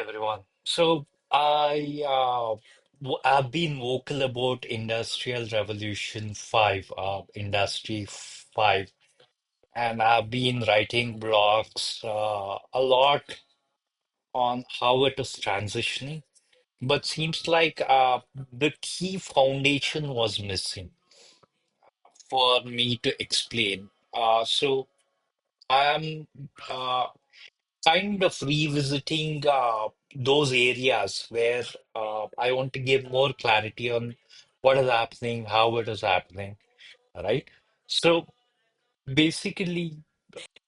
everyone. I've been vocal about Industrial Revolution 5, Industry 5, and I've been writing blogs a lot on how it is transitioning. But seems like the key foundation was missing for me to explain. I'm uh, kind of revisiting those areas where I want to give more clarity on what is happening, how it is happening, right? So basically,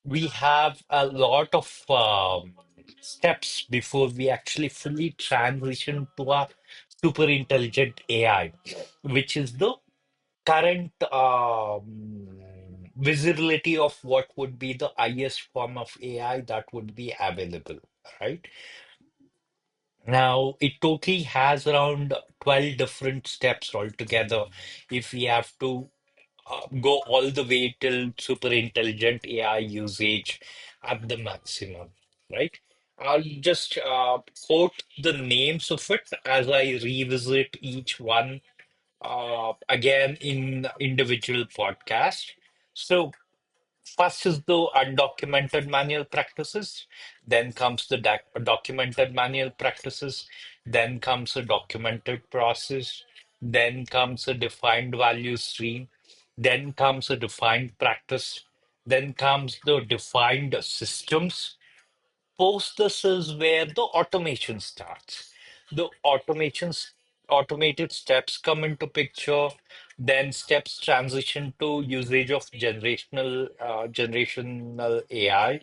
we have a lot of steps before we actually fully transition to a super intelligent AI, which is the current visibility of what would be the highest form of AI that would be available, right? Now, it totally has around 12 different steps altogether if we have to go all the way till super intelligent AI usage at the maximum, right? I'll just quote the names of it as I revisit each one again in individual podcast. So first is the undocumented manual practices, then comes the documented manual practices, then comes a documented process, then comes a defined value stream, then comes a defined practice, then comes the defined systems. Post this is where the automation starts. The automated steps come into picture, then steps transition to usage of generational AI,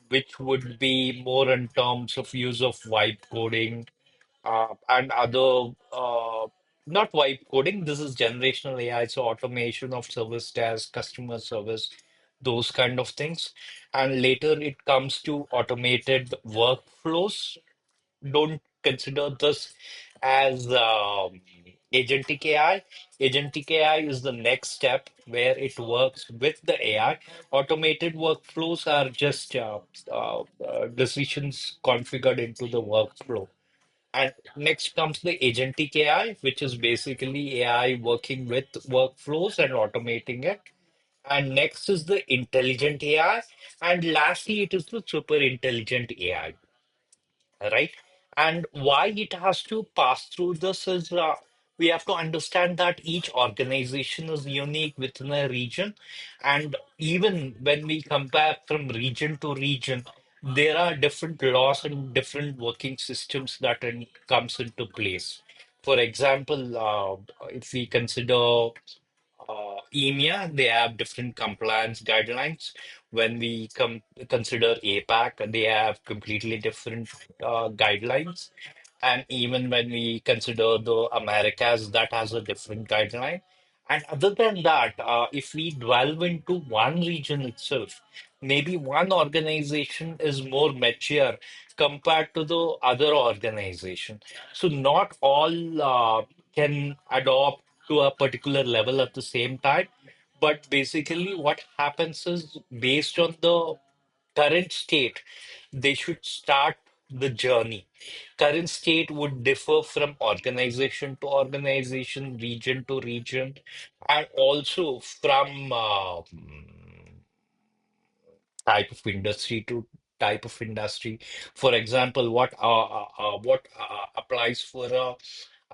which would be more in terms of use of vibe coding and other not vibe coding. This is generational AI, so automation of service desk, customer service, those kind of things. And later it comes to automated workflows. Don't consider this as agentic AI. Agentic AI is the next step where it works with the AI. Automated workflows are just decisions configured into the workflow. And next comes the agentic AI, which is basically AI working with workflows and automating it. And next is the intelligent AI. And lastly, it is the super intelligent AI, right? And why it has to pass through this is we have to understand that each organization is unique within a region. And even when we compare from region to region, there are different laws and different working systems that comes into place. For example, if we consider EMEA, they have different compliance guidelines. When we consider APAC, they have completely different guidelines. And even when we consider the Americas, that has a different guideline. And other than that, if we delve into one region itself, maybe one organization is more mature compared to the other organization. So not all can adopt to a particular level at the same time. But basically, what happens is based on the current state, they should start the journey. Current state would differ from organization to organization, region to region, and also from type of industry to type of industry. For example, what applies for a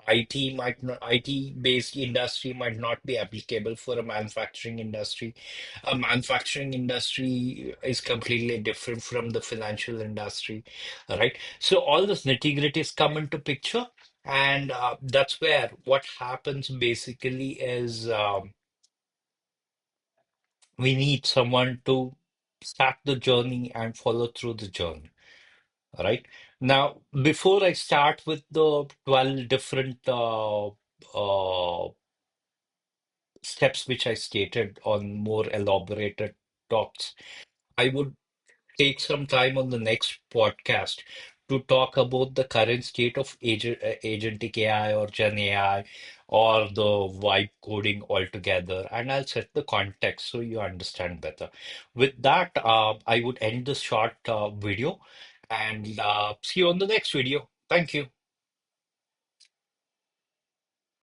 IT might not IT based industry might not be applicable for a manufacturing industry. A manufacturing industry is completely different from the financial industry, right? So all this nitty-gritties come into picture, and that's where what happens basically is we need someone to start the journey and follow through the journey, right? Now, before I start with the 12 different steps which I stated on more elaborated talks, I would take some time on the next podcast to talk about the current state of agentic AI or Gen AI or the vibe coding altogether, and I'll set the context so you understand better. With that, I would end this short video, and see you on the next video. Thank you.